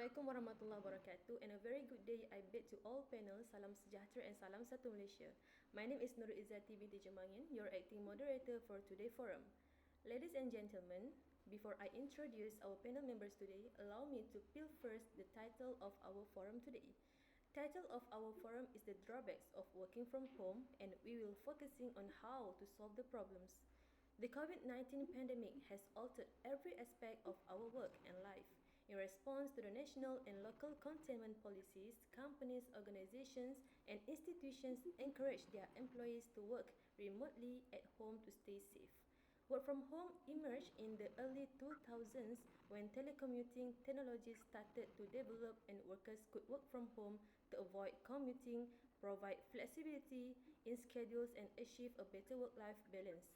Assalamualaikum warahmatullahi wabarakatuh and a very good day I bid to all panel. Salam sejahtera and salam satu Malaysia. My name is Nurul Izzati binti Jemangin, your acting moderator for today's forum. Ladies and gentlemen, before I introduce our panel members today, allow me to peel first the title of our forum today. Title of our forum is The Drawbacks of Working from Home, and we will focusing on how to solve the problems. The COVID-19 pandemic has altered every aspect of our work and life. In response to the national and local containment policies, companies, organizations, and institutions encourage their employees to work remotely at home to stay safe. Work from home emerged in the early 2000s when telecommuting technologies started to develop and workers could work from home to avoid commuting, provide flexibility in schedules, and achieve a better work-life balance.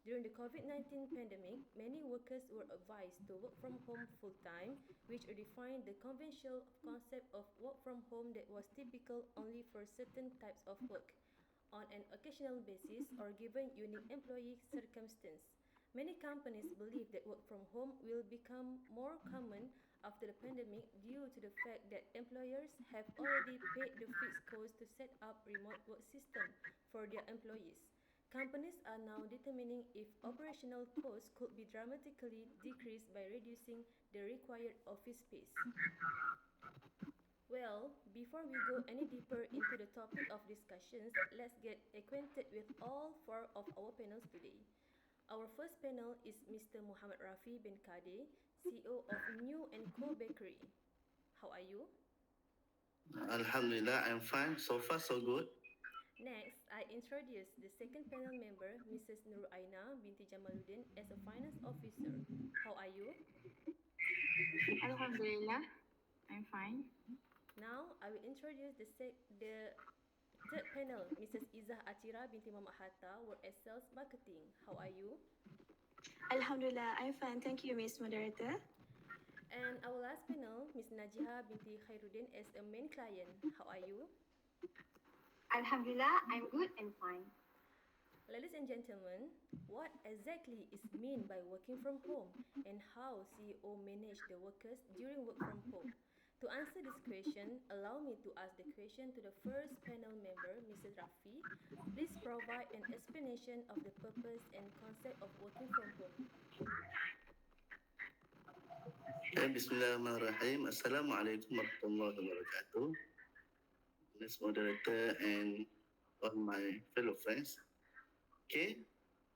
During the COVID-19 pandemic, many workers were advised to work from home full-time, which redefined the conventional concept of work from home that was typical only for certain types of work, on an occasional basis or given unique employee circumstance. Many companies believe that work from home will become more common after the pandemic due to the fact that employers have already paid the fixed cost to set up remote work system for their employees. Companies are now determining if operational costs could be dramatically decreased by reducing the required office space. Well, before we go any deeper into the topic of discussions, let's get acquainted with all four of our panels today. Our first panel is Mr. Muhammad Rafi bin Kade, CEO of New and Co Bakery. How are you? Alhamdulillah, I'm fine. So far, so good. Next, I introduce the second panel member, Mrs. Nur Aina binti Jamaluddin, as a finance officer. How are you? Alhamdulillah, I'm fine. Now, I will introduce the third panel, Mrs. Izzah Atira binti Muhammad Hatta, work as sales marketing. How are you? Alhamdulillah, I'm fine. Thank you, Miss Moderator. And our last panel, Ms. Najiha binti Khairuddin, as a main client. How are you? Alhamdulillah, I'm good and fine. Ladies and gentlemen, what exactly is meant by working from home and how CEO manage the workers during work from home? To answer this question, allow me to ask the question to the first panel member, Mrs. Rafi. Please provide an explanation of the purpose and concept of working from home. Bismillahirrahmanirrahim. Assalamualaikum warahmatullahi wabarakatuh. Miss Moderator and all my fellow friends. Okay,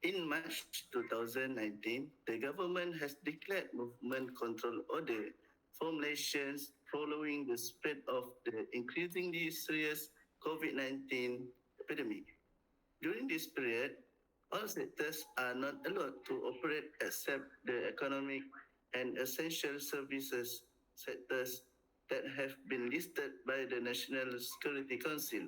in March 2019, the government has declared movement control order for Malaysians following the spread of the increasingly serious COVID-19 epidemic. During this period, all sectors are not allowed to operate except the economic and essential services sectors that have been listed by the National Security Council.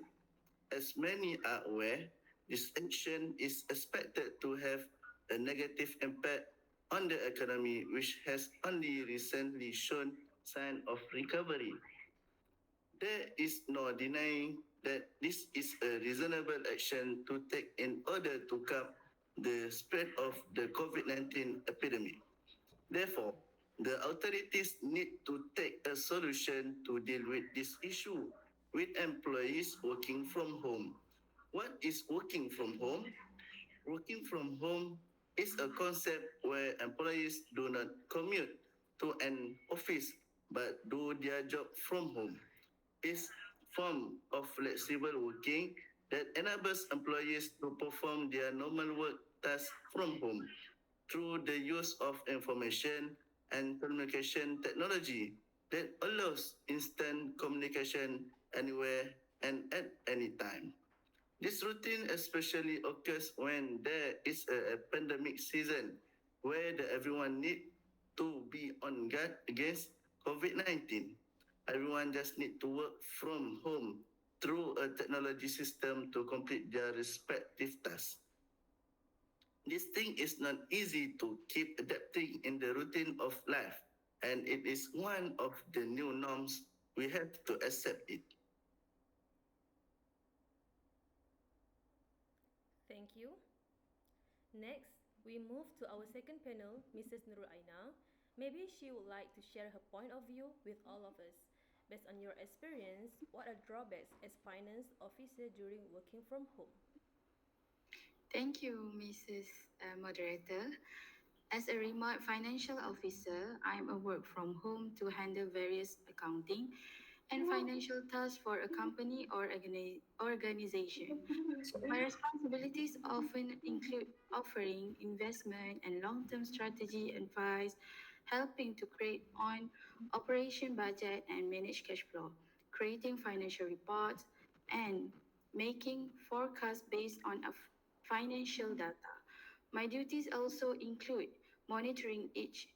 As many are aware, this action is expected to have a negative impact on the economy, which has only recently shown signs of recovery. There is no denying that this is a reasonable action to take in order to curb the spread of the COVID-19 epidemic. Therefore, the authorities need to take a solution to deal with this issue with employees working from home. What is working from home? Working from home is a concept where employees do not commute to an office but do their job from home. It's a form of flexible working that enables employees to perform their normal work tasks from home through the use of information and communication technology that allows instant communication anywhere and at any time. This routine especially occurs when there is a pandemic season where everyone needs to be on guard against COVID-19. Everyone just need to work from home through a technology system to complete their respective tasks. This thing is not easy to keep adapting in the routine of life, and it is one of the new norms. We have to accept it. Thank you. Next, we move to our second panel, Mrs. Nurul Aina. Maybe she would like to share her point of view with all of us. Based on your experience, what are drawbacks as finance officer during working from home? Thank you, Mrs. Moderator. As a remote financial officer, I'm a work from home to handle various accounting and financial tasks for a company or organization. So my responsibilities often include offering investment and long-term strategy advice, helping to create on operation budget and manage cash flow, creating financial reports, and making forecasts based on financial data. My duties also include monitoring each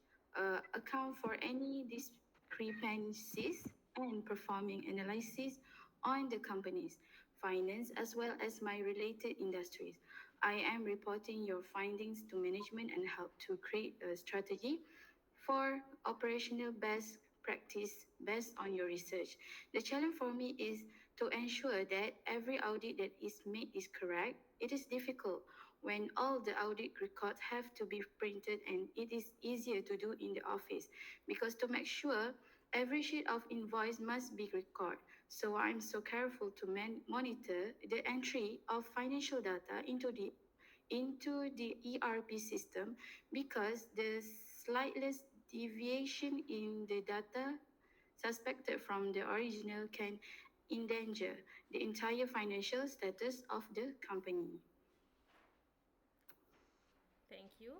account for any discrepancies and performing analysis on the company's finance as well as my related industries. I am reporting your findings to management and help to create a strategy for operational best practice based on your research. The challenge for me is to ensure that every audit that is made is correct. It is difficult when all the audit records have to be printed and it is easier to do in the office because to make sure every sheet of invoice must be recorded. So I'm so careful to monitor the entry of financial data into the ERP system because the slightest deviation in the data suspected from the original can endanger the entire financial status of the company. Thank you.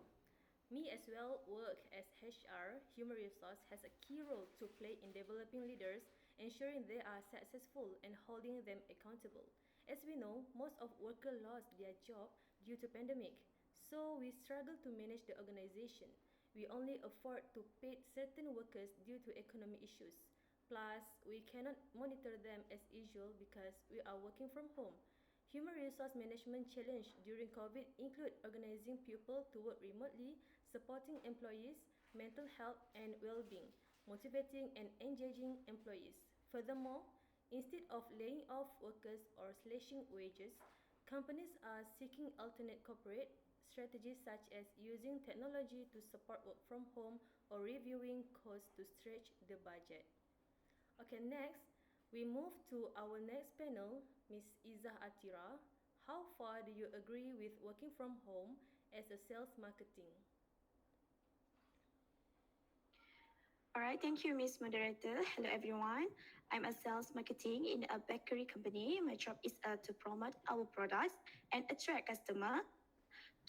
Me as well work as HR. Human resource has a key role to play in developing leaders, ensuring they are successful and holding them accountable. As we know, most of workers lost their job due to pandemic, so we struggle to manage the organization. We only afford to pay certain workers due to economic issues. Plus, we cannot monitor them as usual because we are working from home. Human resource management challenge during COVID include organizing people to work remotely, supporting employees' mental health and well-being, motivating and engaging employees. Furthermore, instead of laying off workers or slashing wages, companies are seeking alternate corporate strategies such as using technology to support work from home or reviewing costs to stretch the budget. Okay, next, we move to our next panel, Ms. Izzah Atira. How far do you agree with working from home as a sales marketing? All right, thank you, Miss Moderator. Hello, everyone. I'm a sales marketing in a bakery company. My job is to promote our products and attract customer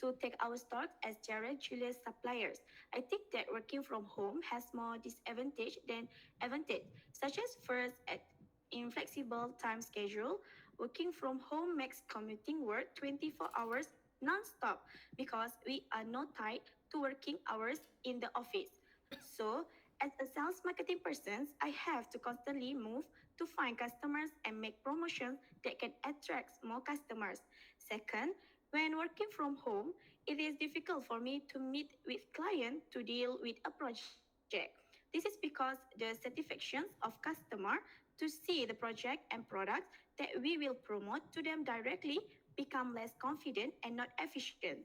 to take our stock as direct Julius suppliers. I think that working from home has more disadvantage than advantage, such as first, at inflexible time schedule. Working from home makes commuting work 24 hours non-stop because we are not tied to working hours in the office. So, as a sales marketing person, I have to constantly move to find customers and make promotions that can attract more customers. Second, when working from home, it is difficult for me to meet with clients to deal with a project. This is because the satisfactions of customer to see the project and products that we will promote to them directly become less confident and not efficient.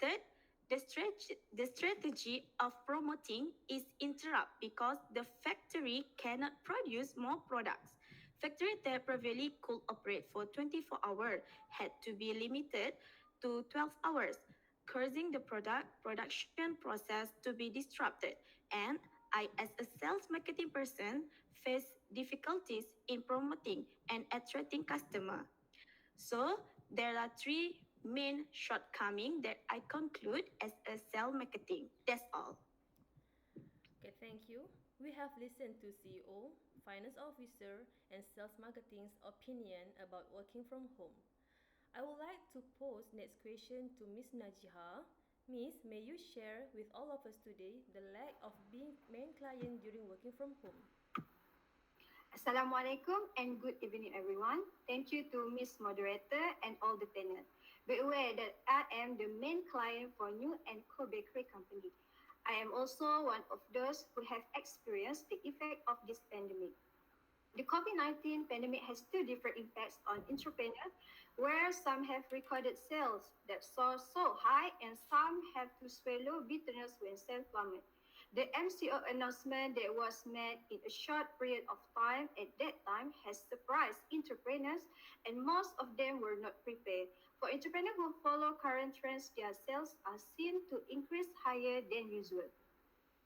Third, the strategy of promoting is interrupt because the factory cannot produce more products. Factory that previously could operate for 24 hours had to be limited to 12 hours, causing the production process to be disrupted. And I, as a sales marketing person, face difficulties in promoting and attracting customers. So there are three main shortcomings that I conclude as a sales marketing. That's all. Okay, thank you. We have listened to CEO, finance officer, and sales marketing's opinion about working from home. I would like to pose next question to Ms. Najiha. Miss, may you share with all of us today the lack of being main client during working from home? Assalamualaikum and good evening everyone. Thank you to Miss Moderator and all the panel. Be aware that I am the main client for New and Co Bakery Company. I am also one of those who have experienced the effect of this pandemic. The COVID-19 pandemic has two different impacts on entrepreneurs, where some have recorded sales that soar so high and some have to swallow bitterness when sales plummet. The MCO announcement that was made in a short period of time at that time has surprised entrepreneurs, and most of them were not prepared. For entrepreneurs who follow current trends, their sales are seen to increase higher than usual.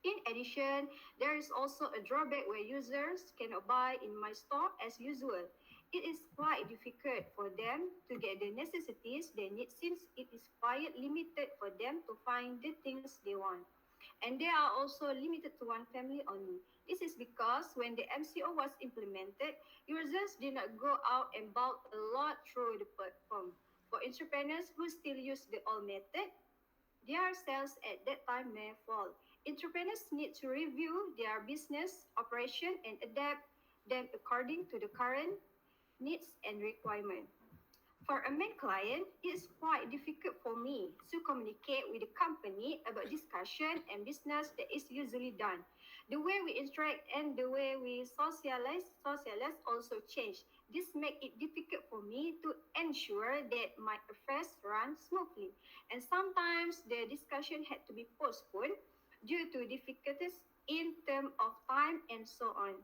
In addition, there is also a drawback where users cannot buy in my store as usual. It is quite difficult for them to get the necessities they need since it is quite limited for them to find the things they want. And they are also limited to one family only. This is because when the MCO was implemented, users did not go out and buy a lot through the platform. For entrepreneurs who still use the old method, their sales at that time may fall. Entrepreneurs need to review their business operation and adapt them according to the current needs and requirements. For a main client, it's quite difficult for me to communicate with the company about discussion and business that is usually done. The way we interact and the way we socialize also change. This makes it difficult for me to ensure that my affairs run smoothly. And sometimes the discussion had to be postponed due to difficulties in terms of time and so on.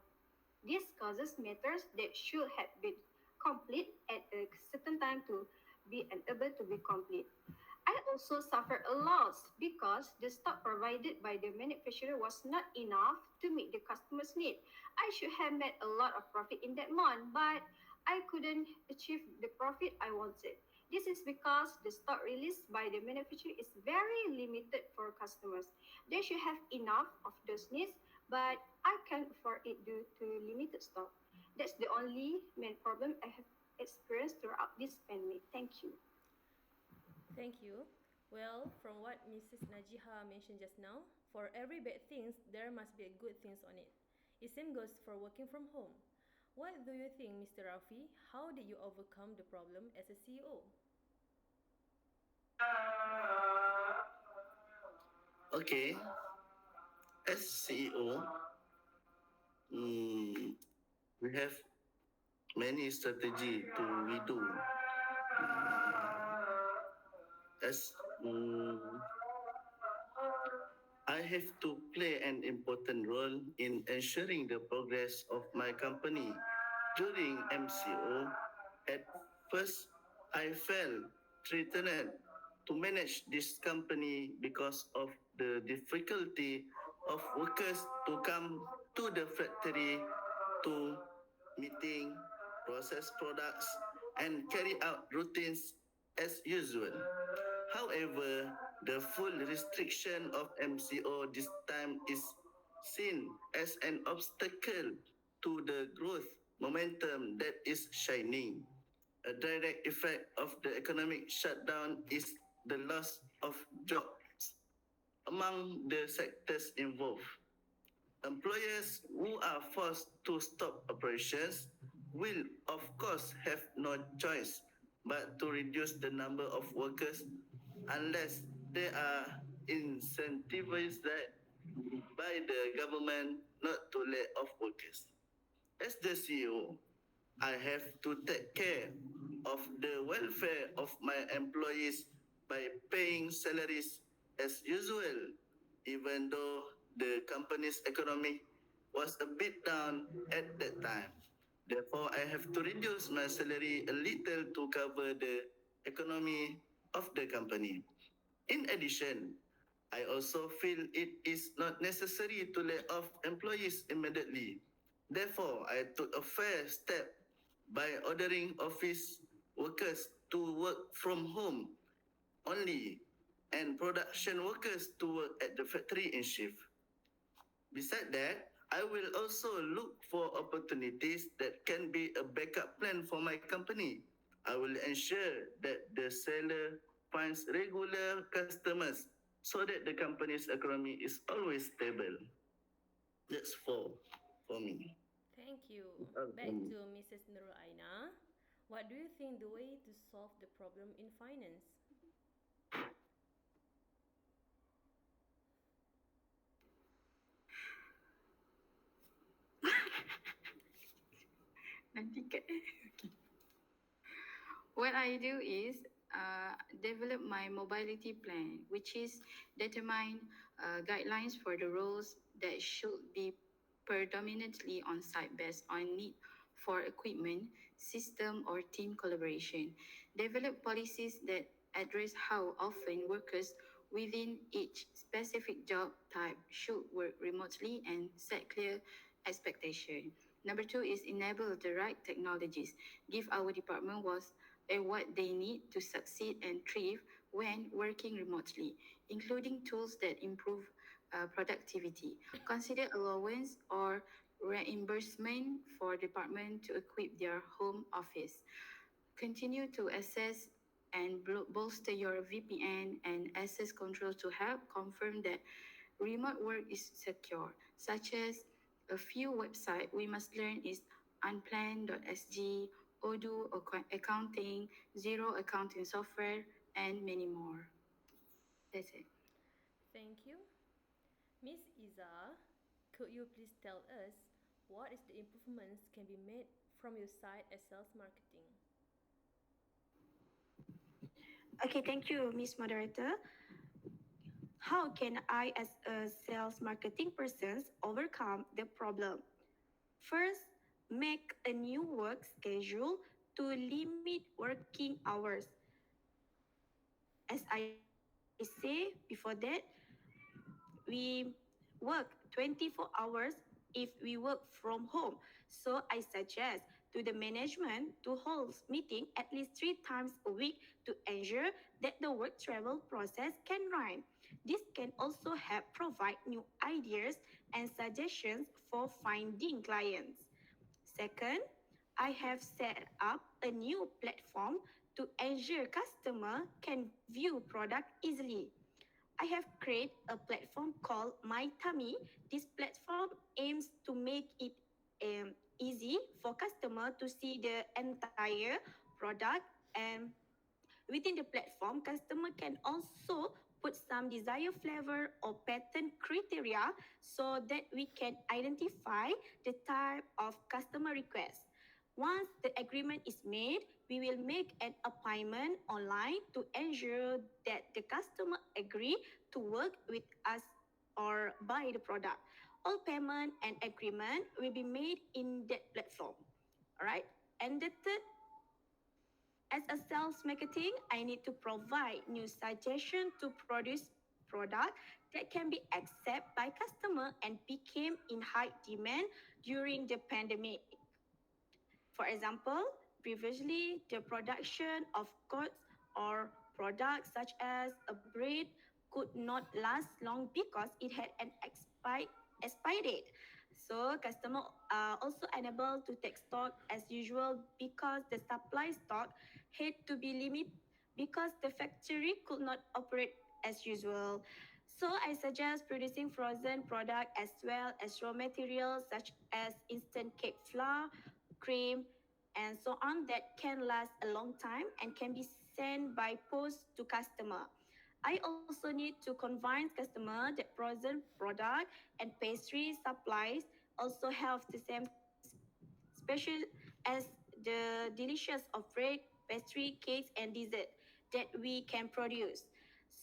This causes matters that should have been complete at a certain time to be unable to be complete. I also suffered a loss because the stock provided by the manufacturer was not enough to meet the customer's need. I should have made a lot of profit in that month, but I couldn't achieve the profit I wanted. This is because the stock released by the manufacturer is very limited for customers. They should have enough of those needs, but I can't afford it due to limited stock. That's the only main problem I have experienced throughout this pandemic. Thank you. Thank you. Well, from what Mrs. Najiha mentioned just now, for every bad things, there must be a good things on it. The same goes for working from home. What do you think, Mr. Rafi? How did you overcome the problem as a CEO? Okay, as CEO, we have many strategy to we do. As I have to play an important role in ensuring the progress of my company during MCO. At first, I felt threatened to manage this company because of the difficulty of workers to come to the factory to meeting, process products, and carry out routines as usual. However, the full restriction of MCO this time is seen as an obstacle to the growth momentum that is shining. A direct effect of the economic shutdown is the loss of jobs among the sectors involved. Employers who are forced to stop operations will, of course, have no choice but to reduce the number of workers unless they are incentivized by the government not to lay off workers. As the CEO, I have to take care of the welfare of my employees by paying salaries as usual, even though the company's economy was a bit down at that time. Therefore, I have to reduce my salary a little to cover the economy of the company. In addition, I also feel it is not necessary to lay off employees immediately. Therefore, I took a fair step by ordering office workers to work from home only and production workers to work at the factory in shift. Besides that, I will also look for opportunities that can be a backup plan for my company. I will ensure that the seller finds regular customers so that the company's economy is always stable. That's for me. Thank you. Uh, Back um, to Mrs. Nurul Aina. What do you think the way to solve the problem in finance? Nanti kat. Okay. What I do is develop my mobility plan, which is determine guidelines for the roles that should be predominantly on site based on need for equipment, system, or team collaboration. Develop policies that address how often workers within each specific job type should work remotely and set clear expectation. Number two is enable the right technologies. Give our department what they need to succeed and thrive when working remotely, including tools that improve productivity. Consider allowance or reimbursement for department to equip their home office. Continue to assess and bolster your VPN and access control to help confirm that remote work is secure, such as a few websites we must learn is unplanned.sg, Odoo accounting, Zero accounting software, and many more. That's it. Thank you. Miss Iza, could you please tell us what is the improvements can be made from your side as sales marketing? Okay, thank you, Miss Moderator. How can I, as a sales marketing person, overcome the problem? First, make a new work schedule to limit working hours. As I say before that, we work 24 hours if we work from home. So I suggest to the management to hold meeting at least 3 times a week to ensure that the work travel process can run. This can also help provide new ideas and suggestions for finding clients. Second, I have set up a new platform to ensure customer can view product easily. I have created a platform called My Tummy. This platform aims to make it easy for customer to see the entire product, and within the platform, customer can also put some desired flavor or pattern criteria so that we can identify the type of customer request. Once the agreement is made, we will make an appointment online to ensure that the customer agree to work with us or buy the product. All payment and agreement will be made in that platform. All right. And the third, as a sales marketing, I need to provide new suggestion to produce product that can be accepted by customer and became in high demand during the pandemic. For example, previously the production of goods or products such as a bread could not last long because it had an expired date. So customer are also unable to take stock as usual because the supply stock had to be limited because the factory could not operate as usual. So I suggest producing frozen product as well as raw materials such as instant cake flour, cream, and so on that can last a long time and can be sent by post to customer. I also need to convince customer that frozen product and pastry supplies also have the same special as the delicious of bread, pastry, cakes, and dessert that we can produce.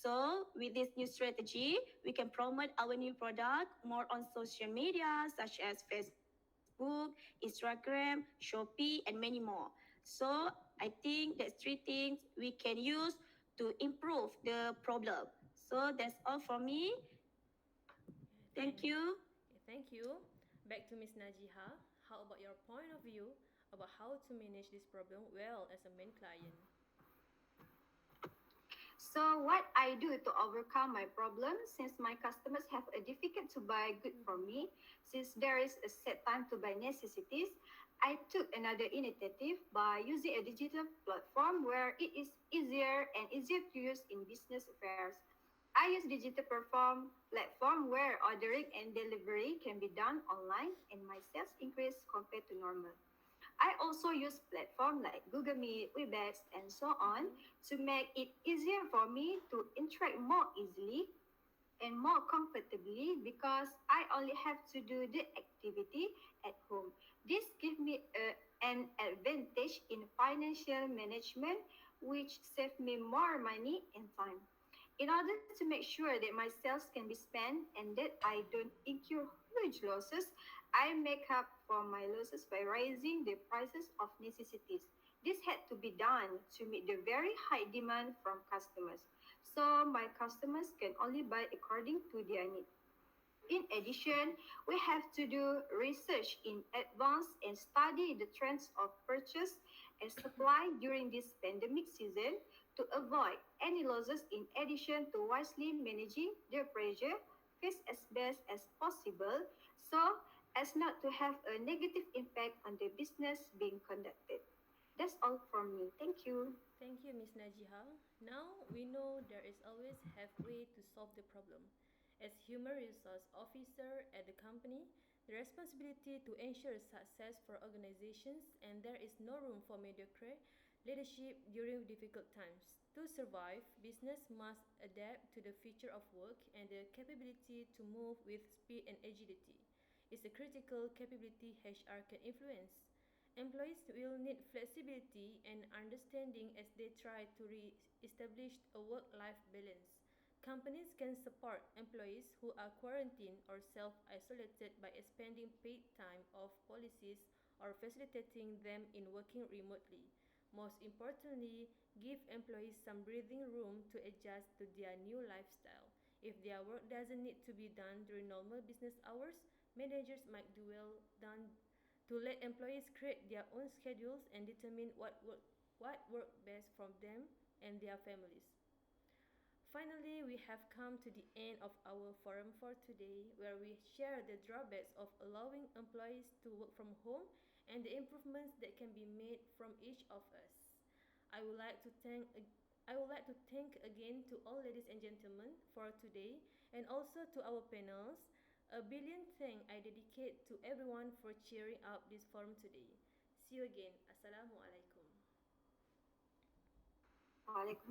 So, with this new strategy, we can promote our new product more on social media such as Facebook, Instagram, Shopee, and many more. So, I think that's three things we can use to improve the problem. So, that's all for me. Thank you. Thank you. Back to Miss Najiha. How about your point of view about how to manage this problem well as a main client? So what I do to overcome my problem since my customers have a difficult to buy good from me, since there is a set time to buy necessities, I took another initiative by using a digital platform where it is easier and easier to use in business affairs. I use digital platform where ordering and delivery can be done online and my sales increase compared to normal. I also use platforms like Google Meet, Webex, and so on to make it easier for me to interact more easily and more comfortably because I only have to do the activity at home. This gives me an advantage in financial management, which saves me more money and time. In order to make sure that my sales can be spent and that I don't incur huge losses, I make up for my losses by raising the prices of necessities. This had to be done to meet the very high demand from customers, so my customers can only buy according to their need. In addition, we have to do research in advance and study the trends of purchase and supply during this pandemic season to avoid any losses in addition to wisely managing the pressure faced as best as possible so as not to have a negative impact on the business being conducted. That's all from me. Thank you. Thank you, Ms. Najiha. Now we know there is always halfway to solve the problem. As human resource officer at the company, the responsibility to ensure success for organizations and there is no room for mediocre leadership during difficult times. To survive, business must adapt to the future of work and the capability to move with speed and agility is a critical capability HR can influence. Employees will need flexibility and understanding as they try to re-establish a work-life balance. Companies can support employees who are quarantined or self-isolated by expanding paid time off policies or facilitating them in working remotely. Most importantly, give employees some breathing room to adjust to their new lifestyle. If their work doesn't need to be done during normal business hours, managers might do well done to let employees create their own schedules and determine what work best for them and their families. Finally, we have come to the end of our forum for today, where we share the drawbacks of allowing employees to work from home and the improvements that can be made from each of us. I would like to thank I would like to thank again to all ladies and gentlemen for today and also to our panels. A billion thanks I dedicate to everyone for cheering up this forum today. See you again. Assalamualaikum. Waalaikumsalam.